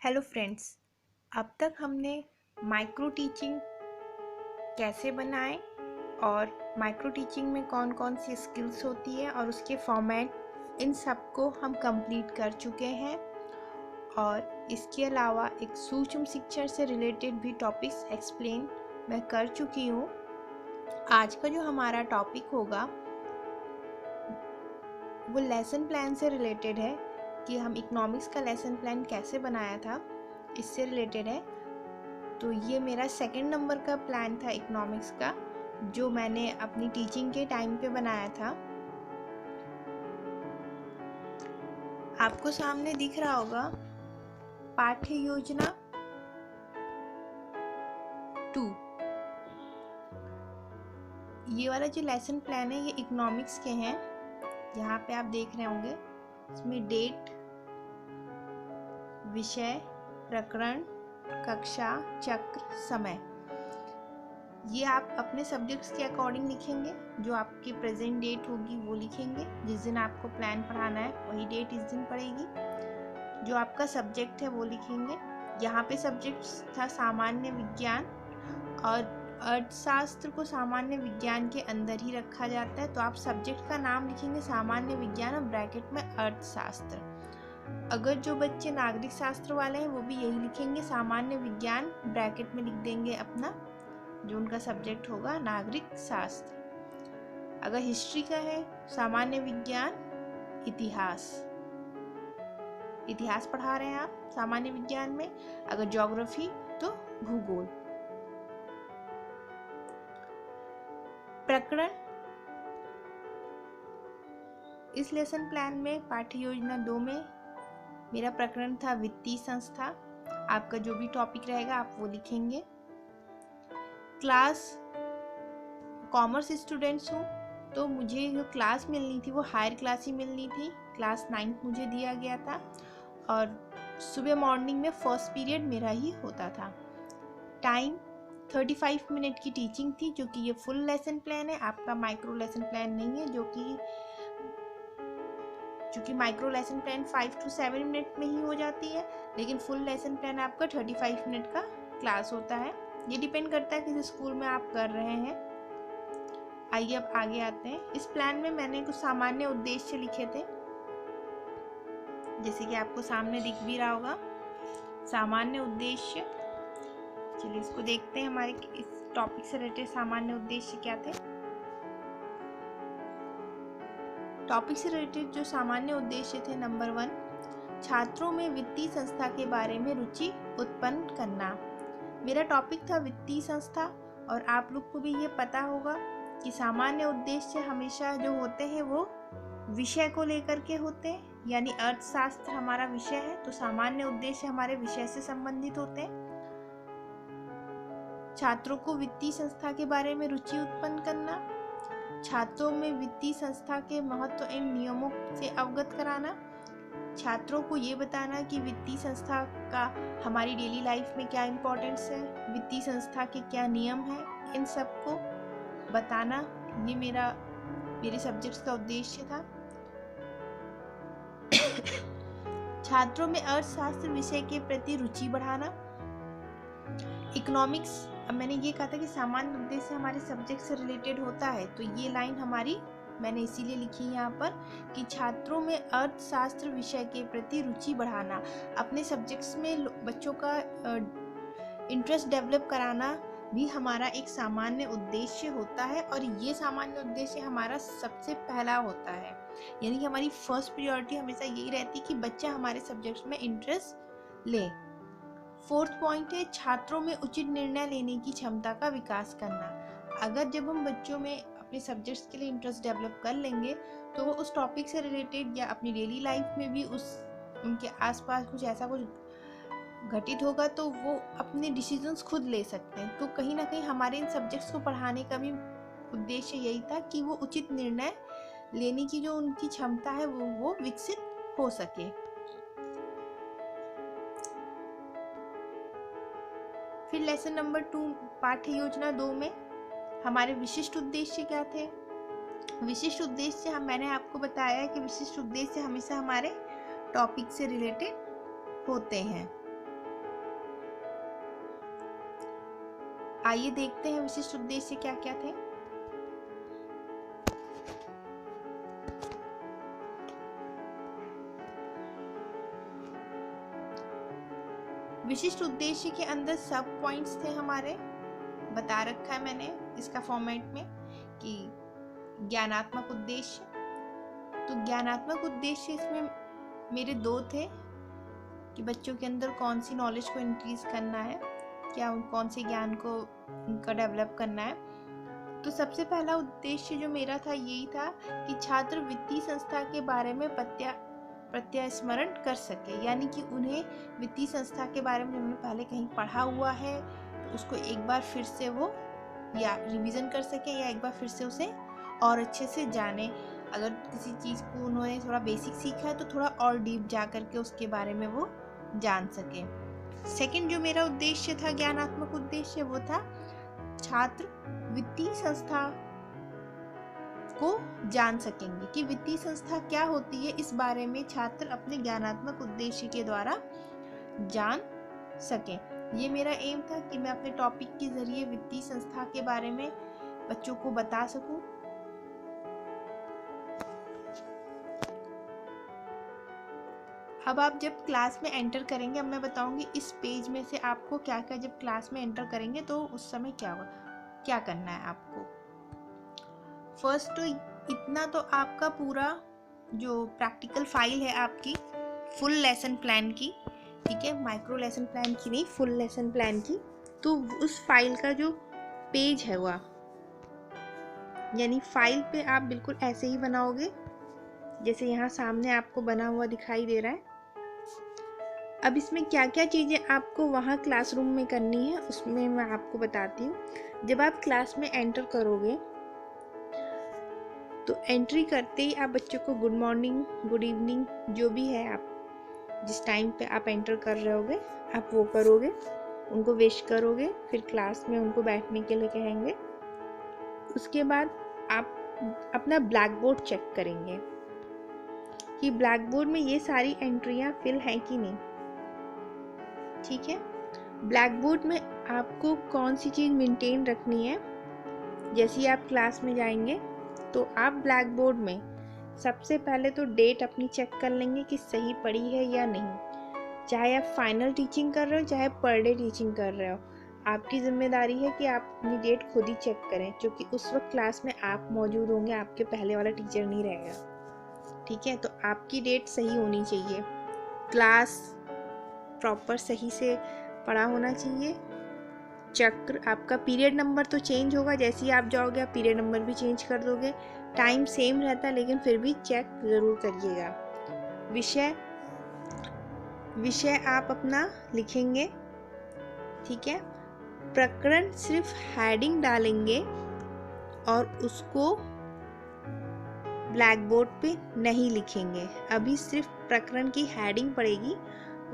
Hello friends. अब तक हमने माइक्रो टीचिंग कैसे बनाएं और माइक्रो टीचिंग में कौन कौन सी स्किल्स होती है और उसके फॉर्मेट, इन सब को हम कंप्लीट कर चुके हैं। और इसके अलावा एक सूक्ष्म शिक्षा से रिलेटेड भी टॉपिक्स एक्सप्लेन मैं कर चुकी हूँ। आज का जो हमारा टॉपिक होगा वो लेसन प्लान से रिलेटेड है कि हम इकोनॉमिक्स का लेसन प्लान कैसे बनाया था, इससे रिलेटेड है। तो ये मेरा सेकंड नंबर का प्लान था इकोनॉमिक्स का, जो मैंने अपनी टीचिंग के टाइम पे बनाया था। आपको सामने दिख रहा होगा पाठ्य योजना 2। ये वाला जो लेसन प्लान है ये इकोनॉमिक्स के हैं। यहाँ पे आप देख रहे होंगे, इसमें डेट, विषय, प्रकरण, कक्षा, चक्र, समय, ये आप अपने सब्जेक्ट्स के अकॉर्डिंग लिखेंगे। जो आपकी प्रेजेंट डेट होगी वो लिखेंगे, जिस दिन आपको प्लान पढ़ाना है वही डेट इस दिन पड़ेगी। जो आपका सब्जेक्ट है वो लिखेंगे। यहाँ पे सब्जेक्ट्स था सामान्य विज्ञान, और अर्थशास्त्र को सामान्य विज्ञान के अंदर ही रखा जाता है, तो आप सब्जेक्ट का नाम लिखेंगे सामान्य विज्ञान और ब्रैकेट में अर्थशास्त्र। अगर जो बच्चे नागरिक शास्त्र वाले हैं वो भी यही लिखेंगे, सामान्य विज्ञान ब्रैकेट में लिख देंगे अपना जो उनका सब्जेक्ट होगा नागरिक शास्त्र। अगर हिस्ट्री का है सामान्य विज्ञान, इतिहास, इतिहास पढ़ा रहे हैं आप सामान्य विज्ञान में। अगर ज्योग्राफी तो भूगोल। प्रकरण, इस लेसन प्लान में पाठ्य योजना 2 में मेरा प्रकरण था वित्तीय संस्था। आपका जो भी टॉपिक रहेगा आप वो लिखेंगे। क्लास, कॉमर्स स्टूडेंट्स हूँ तो मुझे जो क्लास मिलनी थी वो हायर क्लास ही मिलनी थी। क्लास 9 मुझे दिया गया था और सुबह मॉर्निंग में फर्स्ट पीरियड मेरा ही होता था। टाइम 35 मिनट की टीचिंग थी, जो कि ये फुल लेसन प्लान है। आपका माइक्रो लेसन प्लान नहीं है, जो कि micro lesson plan 5 to 7 minute में ही हो जाती है, लेकिन फुल लेसन प्लान आपका 35 मिनट का क्लास होता है। ये डिपेंड करता है किस स्कूल में आप कर रहे हैं। आइए अब आगे आते हैं। इस प्लान में मैंने कुछ सामान्य उद्देश्य लिखे थे, जैसे कि आपको सामने दिख भी रहा होगा सामान्य उद्देश्य। चलिए इसको देखते हैं, हमारे इस टॉपिक से रिलेटेड सामान्य उद्देश्य क्या थे। टॉपिक से रिलेटेड जो सामान्य उद्देश्य थे, नंबर 1, छात्रों में वित्तीय संस्था के बारे में रुचि उत्पन्न करना। मेरा टॉपिक था वित्तीय संस्था, और आप लोग को भी ये पता होगा कि सामान्य उद्देश्य हमेशा जो होते हैं वो विषय को लेकर के होते हैं, यानी अर्थशास्त्र हमारा विषय है तो सामान्य उद्देश्य हमारे विषय से संबंधित होते हैं। छात्रों को वित्तीय संस्था के बारे में रुचि उत्पन्न करना, छात्रों में वित्तीय संस्था के महत्व एवं नियमों से अवगत कराना, छात्रों को ये बताना कि वित्तीय संस्था का हमारी डेली लाइफ में क्या इम्पोर्टेंस है, वित्तीय संस्था के क्या नियम हैं, इन सब को बताना। ये मेरे सब्जेक्ट्स का उद्देश्य था। छात्रों में अर्थशास्त्र विषय के प्रति रुचि बढ़ाना। इकोनॉमिक्स, अब मैंने ये कहा था कि सामान्य उद्देश्य हमारे सब्जेक्ट से रिलेटेड होता है, तो ये लाइन हमारी मैंने इसीलिए लिखी यहाँ पर कि छात्रों में अर्थशास्त्र विषय के प्रति रुचि बढ़ाना। अपने सब्जेक्ट्स में बच्चों का इंटरेस्ट डेवलप कराना भी हमारा एक सामान्य उद्देश्य होता है, और ये सामान्य उद्देश्य हमारा सबसे पहला होता है। यानी कि हमारी फर्स्ट प्रायोरिटी हमेशा यही रहती है कि बच्चा हमारे सब्जेक्ट्स में इंटरेस्ट ले। 4th पॉइंट है छात्रों में उचित निर्णय लेने की क्षमता का विकास करना। अगर जब हम बच्चों में अपने सब्जेक्ट्स के लिए इंटरेस्ट डेवलप कर लेंगे तो वो उस टॉपिक से रिलेटेड या अपनी डेली लाइफ में भी उनके आसपास कुछ ऐसा कुछ घटित होगा तो वो अपने डिसीजंस खुद ले सकते हैं। तो कहीं ना कहीं हमारे इन सब्जेक्ट्स को पढ़ाने का भी उद्देश्य यही था कि वो उचित निर्णय लेने की जो उनकी क्षमता है वो विकसित हो सके। फिर लेसन नंबर 2 पाठ्य योजना 2 में हमारे विशिष्ट उद्देश्य क्या थे। विशिष्ट उद्देश्य मैंने आपको बताया है कि विशिष्ट उद्देश्य हमेशा हमारे टॉपिक से रिलेटेड होते हैं। आइए देखते हैं विशिष्ट उद्देश्य क्या क्या थे। विशिष्ट उद्देश्य के अंदर सब पॉइंट्स थे हमारे, बता रखा है मैंने इसका फॉर्मेट में कि ज्ञानात्मक उद्देश्य। तो ज्ञानात्मक उद्देश्य इसमें मेरे दो थे कि बच्चों के अंदर कौन सी नॉलेज को इंक्रीज करना है, क्या कौन से ज्ञान को उनका डेवलप करना है। तो सबसे पहला उद्देश्य जो मेरा था यही था कि छात्र वित्तीय संस्था के बारे में प्रत्यास्मरण कर सके, यानी कि उन्हें वित्तीय संस्था के बारे में उन्होंने पहले कहीं पढ़ा हुआ है तो उसको एक बार फिर से वो या रिवीजन कर सके या एक बार फिर से उसे और अच्छे से जाने। अगर किसी चीज़ को उन्होंने थोड़ा बेसिक सीखा है तो थोड़ा और डीप जा करके उसके बारे में वो जान सके। सेकंड जो मेरा उद्देश्य था, ज्ञानात्मक उद्देश्य, वो था छात्र वित्तीय संस्था को जान सकेंगे कि वित्तीय संस्था क्या होती है। इस बारे में छात्र अपने ज्ञानात्मक उद्देश्य के द्वारा जान सकें। ये मेरा एम था कि मैं अपने टॉपिक के जरिए वित्तीय संस्था के बारे में बच्चों को बता सकूं। अब आप जब क्लास में एंटर करेंगे, अब मैं बताऊंगी इस पेज में से आपको क्या क्या, जब क्लास में एंटर करेंगे तो उस समय क्या करना है आपको। फर्स्ट तो इतना तो आपका पूरा जो प्रैक्टिकल फाइल है आपकी फुल लेसन प्लान की, ठीक है, माइक्रो लेसन प्लान की नहीं, फुल लेसन प्लान की, तो उस फाइल का जो पेज है वह, यानी फाइल पे आप बिल्कुल ऐसे ही बनाओगे जैसे यहाँ सामने आपको बना हुआ दिखाई दे रहा है। अब इसमें क्या क्या चीज़ें आपको वहाँ क्लासरूम में करनी है उसमें मैं आपको बताती हूँ। जब आप क्लास में एंटर करोगे तो एंट्री करते ही आप बच्चों को गुड मॉर्निंग, गुड इवनिंग, जो भी है आप जिस टाइम पे आप एंटर कर रहे होगे आप वो करोगे, उनको विश करोगे, फिर क्लास में उनको बैठने के लिए कहेंगे। उसके बाद आप अपना ब्लैक बोर्ड चेक करेंगे कि ब्लैक बोर्ड में ये सारी एंट्रियाँ फिल हैं कि नहीं, ठीक है। ब्लैक बोर्ड में आपको कौन सी चीज़ मेंटेन रखनी है, जैसे ही आप क्लास में जाएंगे तो आप ब्लैक बोर्ड में सबसे पहले तो डेट अपनी चेक कर लेंगे कि सही पड़ी है या नहीं। चाहे आप फाइनल टीचिंग कर रहे हो चाहे पर डे टीचिंग कर रहे हो, आपकी जिम्मेदारी है कि आप अपनी डेट खुद ही चेक करें, क्योंकि उस वक्त क्लास में आप मौजूद होंगे, आपके पहले वाला टीचर नहीं रहेगा, ठीक है। तो आपकी डेट सही होनी चाहिए, क्लास प्रॉपर सही से पढ़ा होना चाहिए। चक्र आपका पीरियड नंबर तो चेंज होगा, जैसे ही आप जाओगे आप पीरियड नंबर भी चेंज कर दोगे, टाइम सेम रहता है लेकिन फिर भी चेक ज़रूर करिएगा। विषय आप अपना लिखेंगे, ठीक है। प्रकरण सिर्फ हेडिंग डालेंगे और उसको ब्लैक बोर्ड पे नहीं लिखेंगे। अभी सिर्फ प्रकरण की हेडिंग पड़ेगी,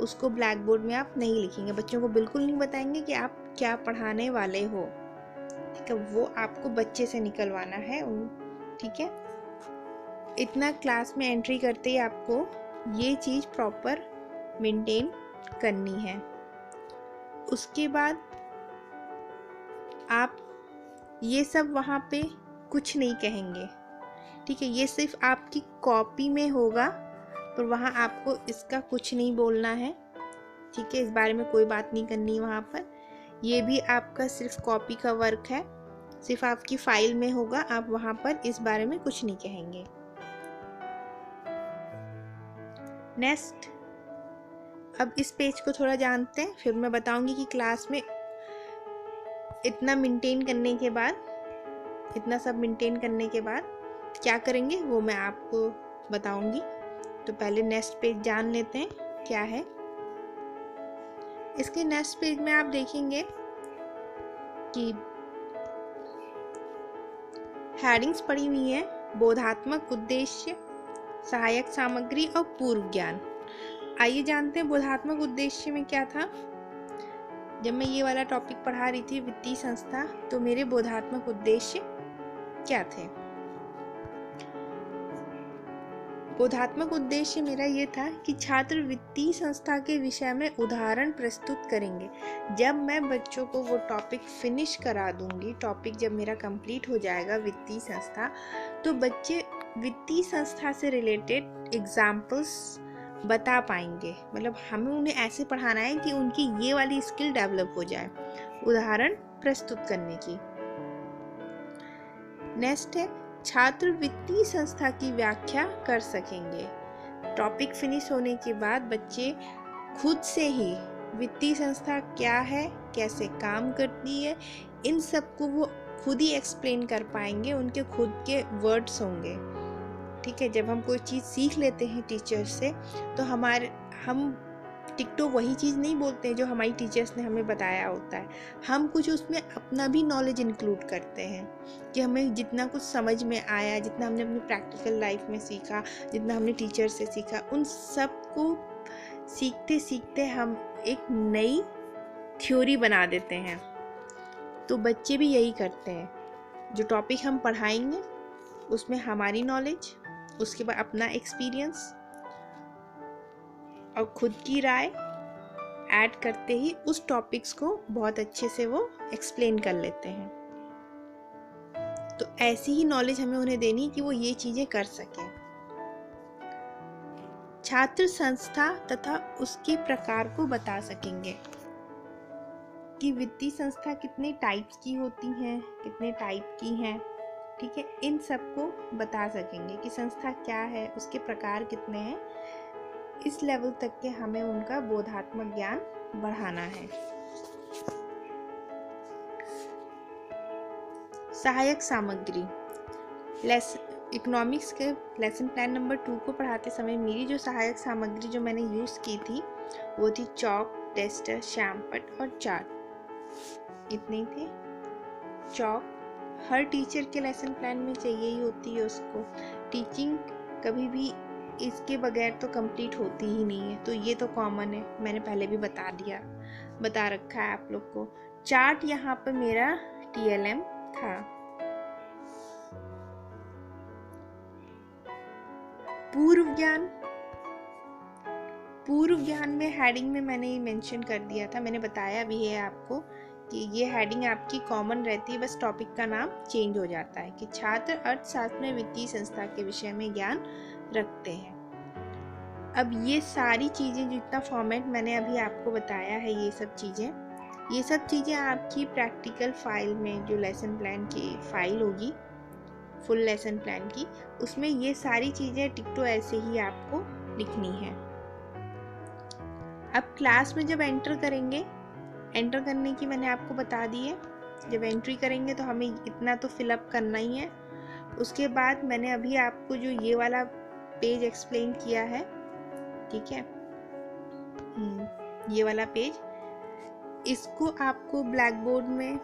उसको ब्लैक बोर्ड में आप नहीं लिखेंगे। बच्चों को बिल्कुल नहीं बताएंगे कि आप क्या पढ़ाने वाले हो, ठीक है, वो आपको बच्चे से निकलवाना है, ठीक है। इतना क्लास में एंट्री करते ही आपको ये चीज़ प्रॉपर मेंटेन करनी है। उसके बाद आप ये सब वहाँ पे कुछ नहीं कहेंगे, ठीक है, ये सिर्फ आपकी कॉपी में होगा, पर वहाँ आपको इसका कुछ नहीं बोलना है, ठीक है, इस बारे में कोई बात नहीं करनी वहाँ पर। ये भी आपका सिर्फ कॉपी का वर्क है, सिर्फ आपकी फाइल में होगा, आप वहाँ पर इस बारे में कुछ नहीं कहेंगे। नेक्स्ट, अब इस पेज को थोड़ा जानते हैं, फिर मैं बताऊंगी कि क्लास में इतना मेंटेन करने के बाद, इतना सब मेंटेन करने के बाद क्या करेंगे वो मैं आपको बताऊंगी। तो पहले नेक्स्ट पेज जान लेते हैं क्या है। इसके नेक्स्ट पेज में आप देखेंगे कि हेडिंग्स पड़ी हुई है, बोधात्मक उद्देश्य, सहायक सामग्री और पूर्व ज्ञान। आइए जानते हैं बोधात्मक उद्देश्य में क्या था। जब मैं ये वाला टॉपिक पढ़ा रही थी वित्तीय संस्था, तो मेरे बोधात्मक उद्देश्य क्या थे। बोधात्मक उद्देश्य मेरा ये था कि छात्र वित्तीय संस्था के विषय में उदाहरण प्रस्तुत करेंगे। जब मैं बच्चों को वो टॉपिक फिनिश करा दूंगी, टॉपिक जब मेरा कंप्लीट हो जाएगा वित्तीय संस्था, तो बच्चे वित्तीय संस्था से रिलेटेड एग्जाम्पल्स बता पाएंगे। मतलब हमें उन्हें ऐसे पढ़ाना है कि उनकी ये वाली स्किल डेवलप हो जाए, उदाहरण प्रस्तुत करने की। नेक्स्ट है, छात्र वित्तीय संस्था की व्याख्या कर सकेंगे। टॉपिक फिनिश होने के बाद बच्चे खुद से ही वित्तीय संस्था क्या है, कैसे काम करती है, इन सब को वो खुद ही एक्सप्लेन कर पाएंगे, उनके खुद के वर्ड्स होंगे। ठीक है, जब हम कोई चीज़ सीख लेते हैं टीचर से, तो हम टिकटो वही चीज़ नहीं बोलते हैं जो हमारी टीचर्स ने हमें बताया होता है। हम कुछ उसमें अपना भी नॉलेज इंक्लूड करते हैं कि हमें जितना कुछ समझ में आया, जितना हमने अपनी प्रैक्टिकल लाइफ में सीखा, जितना हमने टीचर से सीखा, उन सब को सीखते सीखते हम एक नई थ्योरी बना देते हैं। तो बच्चे भी यही करते हैं, जो टॉपिक हम पढ़ाएंगे उसमें हमारी नॉलेज, उसके बाद अपना एक्सपीरियंस और खुद की राय ऐड करते ही उस टॉपिक्स को बहुत अच्छे से वो एक्सप्लेन कर लेते हैं। तो ऐसी ही नॉलेज हमें उन्हें देनी कि वो ये चीजें कर सकें। छात्र संस्था तथा उसके प्रकार को बता सकेंगे कि वित्तीय संस्था कितने टाइप्स की होती हैं, कितने टाइप की हैं। ठीक है, इन सब को बता सकेंगे कि संस्था क्या है, उसके प्रकार कितने हैं। इस लेवल तक के हमें उनका बोधात्मक ज्ञान बढ़ाना है। सहायक सामग्री। इकोनॉमिक्स के लेसन प्लान नंबर 2 को पढ़ाते समय मेरी जो सहायक सामग्री जो मैंने यूज़ की थी वो थी चॉक, टेस्टर, शैम्पट और चार्ट। इतने थे। चॉक हर टीचर के लेसन प्लान में चाहिए ही होती है उसको। टीचिंग कभी भी इसके बगैर तो कंप्लीट होती ही नहीं है, तो ये तो कॉमन है, मैंने पहले भी बता रखा है आप लोग को। चार्ट यहाँ पर मेरा TLM था। पूर्व ज्ञान में हेडिंग में मैंने मेंशन कर दिया था, मैंने बताया भी है आपको कि ये हेडिंग आपकी कॉमन रहती है, बस टॉपिक का नाम चेंज हो जाता है कि छात्र अर्थशास्त्र में वित्तीय संस्था के विषय में ज्ञान रखते हैं। अब ये सारी चीज़ें, जितना फॉर्मेट मैंने अभी आपको बताया है, ये सब चीज़ें आपकी प्रैक्टिकल फाइल में, जो लेसन प्लान की फाइल होगी फुल लेसन प्लान की, उसमें ये सारी चीज़ें टिकटो ऐसे ही आपको लिखनी है। अब क्लास में जब एंटर करने की मैंने आपको बता दी है। जब एंट्री करेंगे तो हमें इतना तो फिलअप करना ही है। उसके बाद मैंने अभी आपको जो ये वाला पेज एक्सप्लेन किया है, ठीक है, ये वाला पेज, इसको आपको ब्लैक बोर्ड में,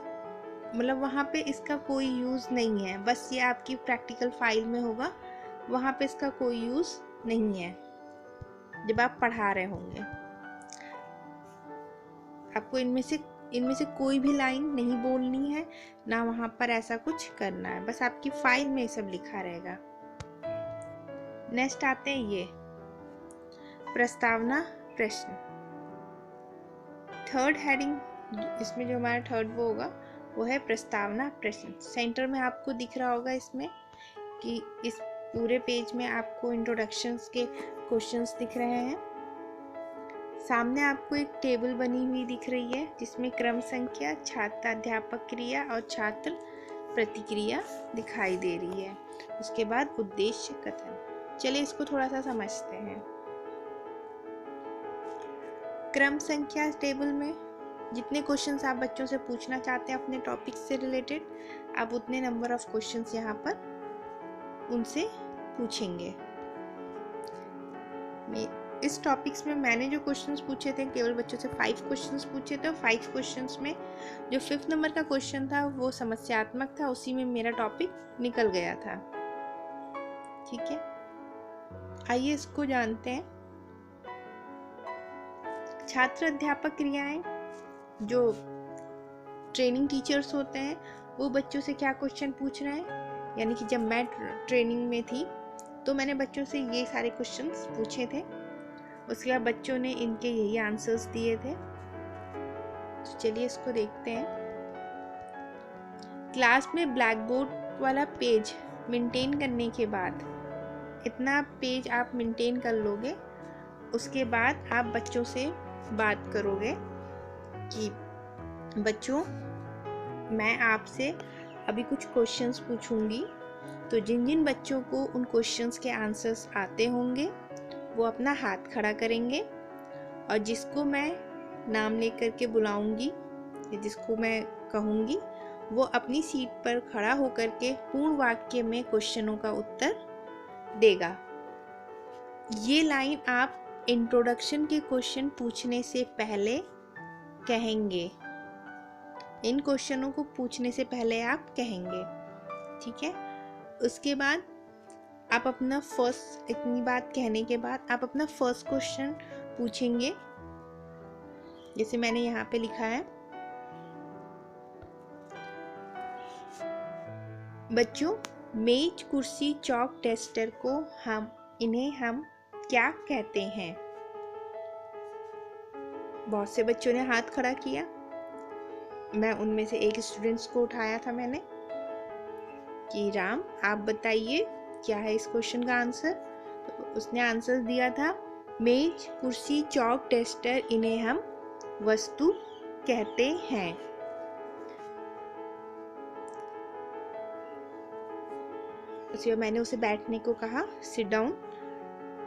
मतलब वहाँ पे इसका कोई यूज़ नहीं है, बस ये आपकी प्रैक्टिकल फाइल में होगा, वहाँ पे इसका कोई यूज़ नहीं है। जब आप पढ़ा रहे होंगे आपको इनमें से कोई भी लाइन नहीं बोलनी है, ना वहाँ पर ऐसा कुछ करना है, बस आपकी फाइल में सब लिखा रहेगा। नेक्स्ट आते हैं ये प्रस्तावना प्रश्न। थर्ड हेडिंग, इसमें जो हमारा थर्ड वो होगा वो है प्रस्तावना प्रश्न। सेंटर में आपको दिख रहा होगा इसमें कि इस पूरे पेज में आपको इंट्रोडक्शंस के क्वेश्चंस दिख रहे हैं। सामने आपको एक टेबल बनी हुई दिख रही है जिसमें क्रम संख्या, छात्र अध्यापक क्रिया और छात्र प्रतिक्रिया दिखाई दे रही है। उसके बाद उद्देश्य कथन। चलिए इसको थोड़ा सा समझते हैं। क्रम संख्या टेबल में जितने क्वेश्चंस आप बच्चों से पूछना चाहते हैं अपने टॉपिक से रिलेटेड, आप उतने नंबर ऑफ क्वेश्चंस यहाँ पर उनसे पूछेंगे। इस टॉपिक्स में मैंने जो क्वेश्चंस पूछे थे, केवल बच्चों से 5 क्वेश्चंस पूछे थे। 5 क्वेश्चंस में जो 5th नंबर का क्वेश्चन था वो समस्यात्मक था, उसी में मेरा टॉपिक निकल गया था। ठीक है, आइए इसको जानते हैं। छात्र अध्यापक क्रियाएं, जो ट्रेनिंग टीचर्स होते हैं वो बच्चों से क्या क्वेश्चन पूछ रहे हैं, यानी कि जब मैं ट्रेनिंग में थी तो मैंने बच्चों से ये सारे क्वेश्चंस पूछे थे, उसके बाद बच्चों ने इनके यही आंसर्स दिए थे। तो चलिए इसको देखते हैं। क्लास में ब्लैक बोर्ड वाला पेज मेंटेन करने के बाद, इतना पेज आप मेंटेन कर लोगे, उसके बाद आप बच्चों से बात करोगे कि बच्चों मैं आपसे अभी कुछ क्वेश्चंस पूछूंगी, तो जिन जिन बच्चों को उन क्वेश्चंस के आंसर्स आते होंगे वो अपना हाथ खड़ा करेंगे, और जिसको मैं नाम लेकर के बुलाऊंगी, जिसको मैं कहूँगी, वो अपनी सीट पर खड़ा होकर के पूर्ण वाक्य में क्वेश्चनों का उत्तर देगा। ये लाइन आप इंट्रोडक्शन के क्वेश्चन पूछने से पहले कहेंगे, इन क्वेश्चनों को पूछने से पहले आप कहेंगे, ठीक है। उसके बाद आप अपना फर्स्ट, इतनी बात कहने के बाद आप अपना फर्स्ट क्वेश्चन पूछेंगे, जैसे मैंने यहाँ पे लिखा है, बच्चों मेज, कुर्सी, चौक, टेस्टर को इन्हें हम क्या कहते हैं? बहुत से बच्चों ने हाथ खड़ा किया। मैं उनमें से एक स्टूडेंट्स को उठाया था मैंने कि राम आप बताइए क्या है इस क्वेश्चन का आंसर। तो उसने आंसर दिया था, मेज, कुर्सी, चौक, टेस्टर, इन्हें हम वस्तु कहते हैं। उसके बाद मैंने उसे बैठने को कहा, सिट डाउन।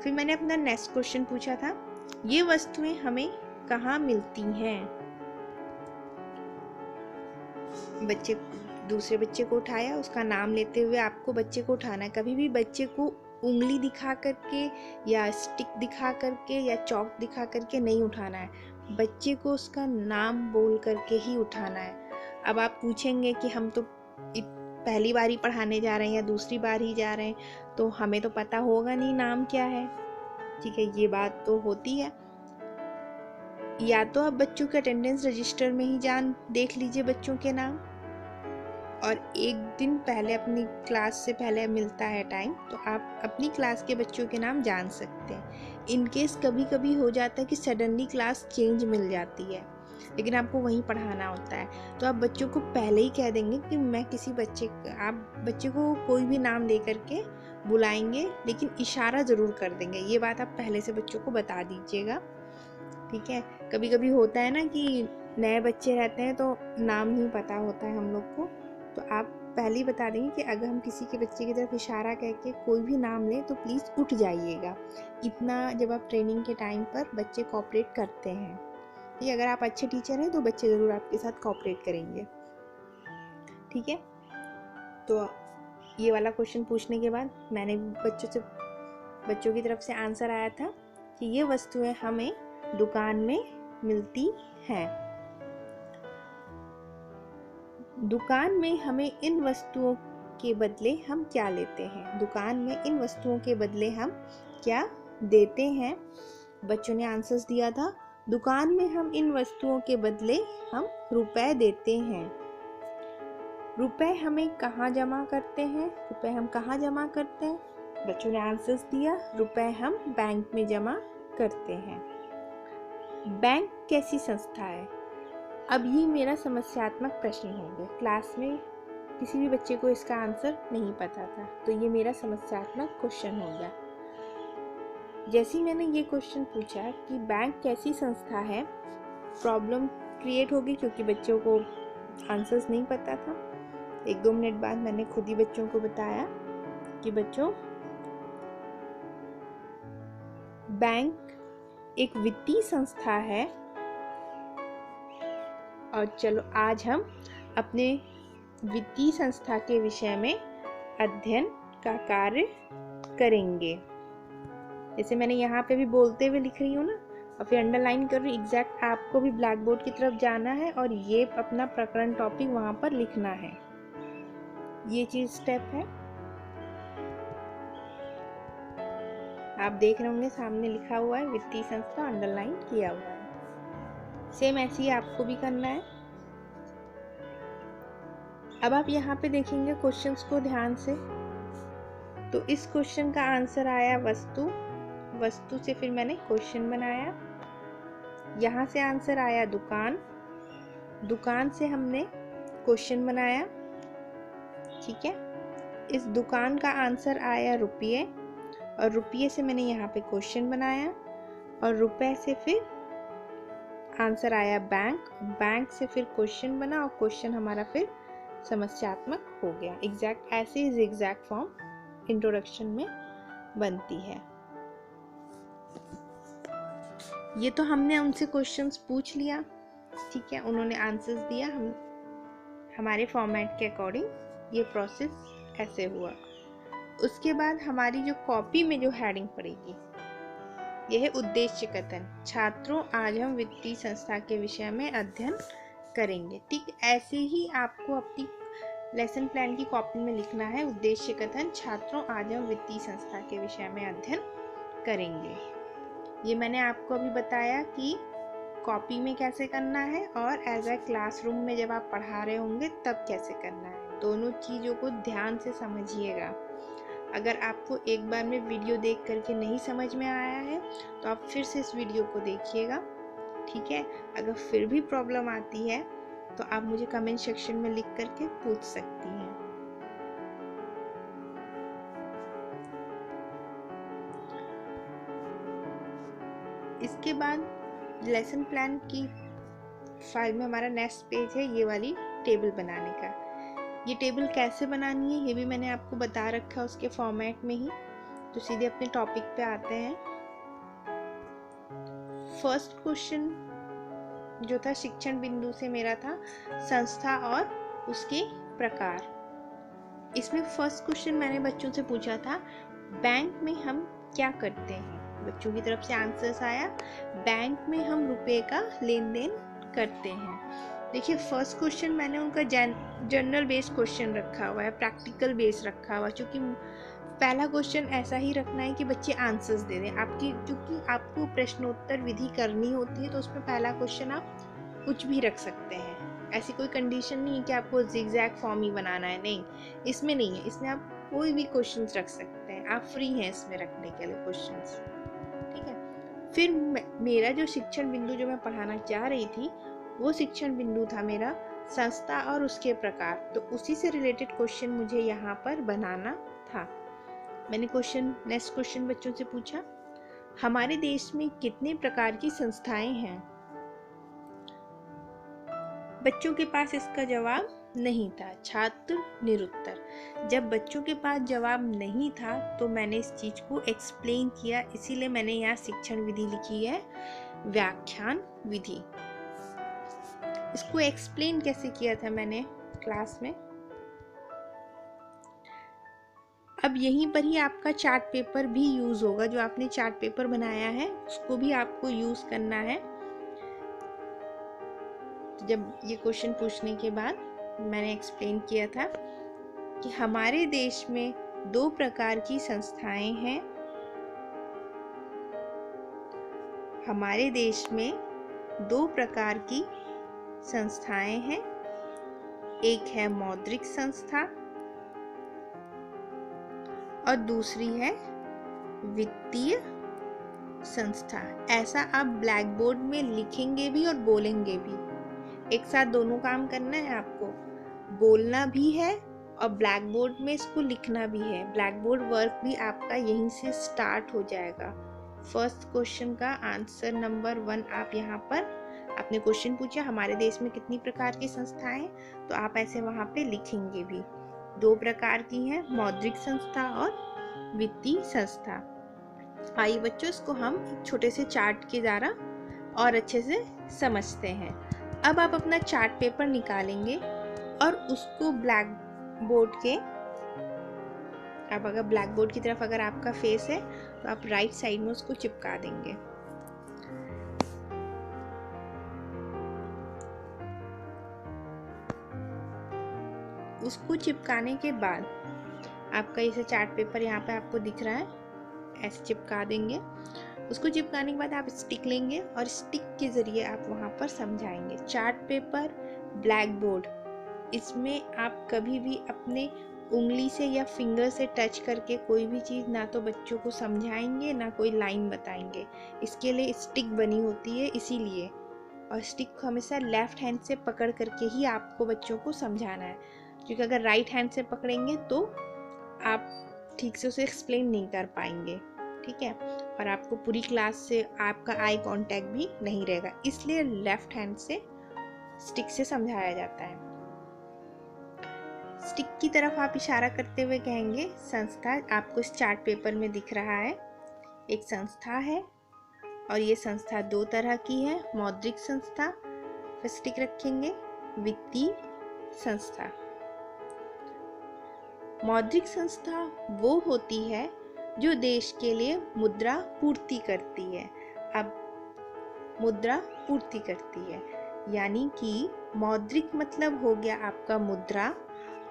फिर मैंने अपना नेक्स्ट क्वेश्चन पूछा था, ये वस्तुएं हमें कहाँ मिलती हैं? दूसरे बच्चे को उठाया, उसका नाम लेते हुए आपको बच्चे को उठाना है। कभी भी बच्चे को उंगली दिखा करके या स्टिक दिखा करके या चौक दिखा करके नहीं उठाना है, बच्चे को उसका नाम बोल करके ही उठाना है। अब आप पूछेंगे कि हम तो पहली बार ही पढ़ाने जा रहे हैं या दूसरी बार ही जा रहे हैं, तो हमें तो पता होगा नहीं नाम क्या है, ठीक है, ये बात तो होती है। या तो आप बच्चों के अटेंडेंस रजिस्टर में ही देख लीजिए बच्चों के नाम, और एक दिन पहले अपनी क्लास से पहले मिलता है टाइम, तो आप अपनी क्लास के बच्चों के नाम जान सकते हैं। इनकेस कभी कभी हो जाता है कि सडनली क्लास चेंज मिल जाती है, लेकिन आपको वहीं पढ़ाना होता है, तो आप बच्चों को पहले ही कह देंगे कि मैं किसी आप बच्चे को कोई भी नाम दे करके बुलाएंगे, लेकिन इशारा ज़रूर कर देंगे। ये बात आप पहले से बच्चों को बता दीजिएगा, ठीक है। कभी कभी होता है ना कि नए बच्चे रहते हैं तो नाम नहीं पता होता है हम लोग को, तो आप पहले ही बता देंगे कि अगर हम किसी के बच्चे की तरफ इशारा करके कोई भी नाम लें तो प्लीज़ उठ जाइएगा। इतना जब आप ट्रेनिंग के टाइम पर बच्चे कोऑपरेट करते हैं, ठीक है। अगर आप अच्छे टीचर हैं तो बच्चे ज़रूर आपके साथ कोऑपरेट करेंगे, ठीक है। तो ये वाला क्वेश्चन पूछने के बाद मैंने बच्चों की तरफ से आंसर आया था कि ये वस्तुएं हमें दुकान में मिलती हैं। दुकान में हमें इन वस्तुओं के बदले हम क्या लेते हैं? दुकान में इन वस्तुओं के बदले हम क्या देते हैं? बच्चों ने आंसर्स दिया था, दुकान में हम इन वस्तुओं के बदले हम रुपए देते हैं। रुपए हमें कहाँ जमा करते हैं? रुपए हम कहाँ जमा करते हैं? बच्चों ने आंसर्स दिया, रुपए हम बैंक में जमा करते हैं। बैंक कैसी संस्था है? अब ये मेरा समस्यात्मक प्रश्न हो गया। क्लास में किसी भी बच्चे को इसका आंसर नहीं पता था, तो ये मेरा समस्यात्मक क्वेश्चन हो गया। जैसे ही मैंने ये क्वेश्चन पूछा कि बैंक कैसी संस्था है, प्रॉब्लम क्रिएट होगी क्योंकि बच्चों को आंसर्स नहीं पता था। 1-2 मिनट बाद मैंने खुद ही बच्चों को बताया कि बच्चों, बैंक एक वित्तीय संस्था है, और चलो आज हम अपने वित्तीय संस्था के विषय में अध्ययन का कार्य करेंगे। जैसे मैंने यहाँ पे भी बोलते हुए लिख रही हूँ ना, और फिर अंडरलाइन कर रही, एग्जैक्ट आपको भी ब्लैक बोर्ड की तरफ जाना है और ये अपना प्रकरण टॉपिक वहाँ पर लिखना है। ये चीज स्टेप है, आप देख रहे होंगे सामने लिखा हुआ है वित्तीय संस्था, अंडरलाइन किया हुआ है। सेम ऐसे ही आपको भी करना है। अब आप यहाँ पे देखेंगे क्वेश्चंस को ध्यान से, तो इस क्वेश्चन का आंसर आया वस्तु। वस्तु से फिर मैंने क्वेश्चन बनाया। यहाँ से आंसर आया दुकान। दुकान से हमने क्वेश्चन बनाया। ठीक है, इस दुकान का आंसर आया रुपये, और रुपये से मैंने यहाँ पे क्वेश्चन बनाया, और रुपए से फिर आंसर आया बैंक। बैंक से फिर क्वेश्चन बना, और क्वेश्चन हमारा फिर समस्यात्मक हो गया। एग्जैक्ट ऐसे ही एग्जैक्ट फॉर्म इंट्रोडक्शन में बनती है। ये तो हमने उनसे क्वेश्चंस पूछ लिया। ठीक है, उन्होंने आंसर्स दिया, हम हमारे फॉर्मेट के अकॉर्डिंग ये प्रोसेस ऐसे हुआ। उसके बाद हमारी जो कॉपी में जो हेडिंग पड़ेगी, यह है उद्देश्य कथन। छात्रों, आज हम वित्तीय संस्था के विषय में अध्ययन करेंगे। ठीक, ऐसे ही आपको अपनी लेसन प्लान की कॉपी में लिखना है, उद्देश्य कथन। छात्रों, आज हम वित्तीय संस्था के विषय में अध्ययन करेंगे। ये मैंने आपको अभी बताया कि कॉपी में कैसे करना है, और एज ए क्लासरूम में जब आप पढ़ा रहे होंगे तब कैसे करना है। दोनों चीज़ों को ध्यान से समझिएगा। अगर आपको एक बार में वीडियो देख करके नहीं समझ में आया है तो आप फिर से इस वीडियो को देखिएगा। ठीक है, अगर फिर भी प्रॉब्लम आती है तो आप मुझे कमेंट सेक्शन में लिख करके पूछ सकती हैं। इसके बाद लेसन प्लान की फाइल में हमारा नेक्स्ट पेज है ये वाली टेबल बनाने का। ये टेबल कैसे बनानी है ये भी मैंने आपको बता रखा है उसके फॉर्मेट में ही। तो सीधे अपने टॉपिक पे आते हैं। फर्स्ट क्वेश्चन जो था शिक्षण बिंदु से मेरा था संस्था और उसके प्रकार। इसमें फर्स्ट क्वेश्चन मैंने बच्चों से पूछा था, बैंक में हम क्या करते हैं। बच्चों की तरफ से आंसर्स आया, बैंक में हम रुपए का लेन देन करते हैं। देखिए, फर्स्ट क्वेश्चन मैंने उनका जनरल बेस्ड क्वेश्चन रखा हुआ है, प्रैक्टिकल बेस्ड रखा हुआ है, क्योंकि पहला क्वेश्चन ऐसा ही रखना है कि बच्चे आंसर्स दे दें। आपकी क्योंकि आपको प्रश्नोत्तर विधि करनी होती है तो उसमें पहला क्वेश्चन आप कुछ भी रख सकते हैं। ऐसी कोई कंडीशन नहीं है कि आपको ज़िगज़ैग फॉर्म ही बनाना है, नहीं, इसमें नहीं है। इसमें आप कोई भी क्वेश्चंस रख सकते हैं, आप फ्री हैं इसमें रखने के लिए क्वेश्चंस। ठीक है, फिर मेरा जो शिक्षण बिंदु जो मैं पढ़ाना चाह रही थी वो शिक्षण बिंदु था मेरा संस्था और उसके प्रकार। तो उसी से रिलेटेड क्वेश्चन मुझे यहाँ पर बनाना था। मैंने नेक्स्ट क्वेश्चन बच्चों से पूछा, हमारे देश में कितने प्रकार की संस्थाएं हैं। बच्चों के पास इसका जवाब नहीं था, छात्र निरुत्तर। जब बच्चों के पास जवाब नहीं था तो मैंने इस चीज को एक्सप्लेन किया, इसीलिए मैंने यहाँ शिक्षण विधि लिखी है, व्याख्यान विधि। इसको एक्सप्लेन कैसे किया था मैंने क्लास में। अब यहीं पर ही आपका चार्ट पेपर भी यूज होगा, जो आपने चार्ट पेपर बनाया है उसको भी आपको यूज करना है। तो जब ये क्वेश्चन पूछने के बाद मैंने एक्सप्लेन किया था कि हमारे देश में 2 प्रकार की संस्थाएं हैं। हमारे देश में 2 प्रकार की संस्थाएं हैं, एक है मौद्रिक संस्था और दूसरी है वित्तीय संस्था। ऐसा आप ब्लैक बोर्ड में लिखेंगे भी और बोलेंगे भी, एक साथ दोनों काम करना है आपको, बोलना भी है और ब्लैक बोर्ड में इसको लिखना भी है। ब्लैक बोर्ड वर्क भी आपका यहीं से स्टार्ट हो जाएगा। फर्स्ट क्वेश्चन का आंसर नंबर 1 आप यहाँ पर, आपने क्वेश्चन पूछा हमारे देश में कितनी प्रकार की संस्थाएं, तो आप ऐसे वहाँ पे लिखेंगे भी। 2 प्रकार की हैं, मौद्रिक संस्था और वित्तीय संस्था। आइए बच्चों, इसको हम एक छोटे से चार्ट के द्वारा और अच्छे से समझते हैं। अब आप अपना चार्ट पेपर निकालेंगे और उसको ब्लैक बोर्ड के, अब अगर ब्लैक बोर्ड की तरफ अगर आपका फेस है तो आप राइट साइड में उसको चिपका देंगे। उसको चिपकाने के बाद आपका इसे चार्ट पेपर यहाँ पे आपको दिख रहा है, ऐसे चिपका देंगे। उसको चिपकाने के बाद आप स्टिक लेंगे और स्टिक के जरिए आप वहाँ पर समझाएंगे। चार्ट पेपर, ब्लैक बोर्ड, इसमें आप कभी भी अपने उंगली से या फिंगर से टच करके कोई भी चीज़ ना तो बच्चों को समझाएंगे ना कोई लाइन बताएंगे। इसके लिए स्टिक बनी होती है इसीलिए, और स्टिक को हमेशा लेफ्ट हैंड से पकड़ करके ही आपको बच्चों को समझाना है, क्योंकि अगर राइट हैंड से पकड़ेंगे तो आप ठीक से उसे एक्सप्लेन नहीं कर पाएंगे, ठीक है। और आपको पूरी क्लास से आपका आई कांटेक्ट भी नहीं रहेगा, इसलिए लेफ्ट हैंड से स्टिक से समझाया जाता है। स्टिक की तरफ आप इशारा करते हुए कहेंगे संस्था। आपको इस चार्ट पेपर में दिख रहा है एक संस्था है, और ये संस्था दो तरह की है, मौद्रिक संस्था, फिर स्टिक रखेंगे, वित्तीय संस्था। मौद्रिक संस्था वो होती है जो देश के लिए मुद्रा पूर्ति करती है। अब मुद्रा पूर्ति करती है यानी कि मौद्रिक मतलब हो गया आपका मुद्रा,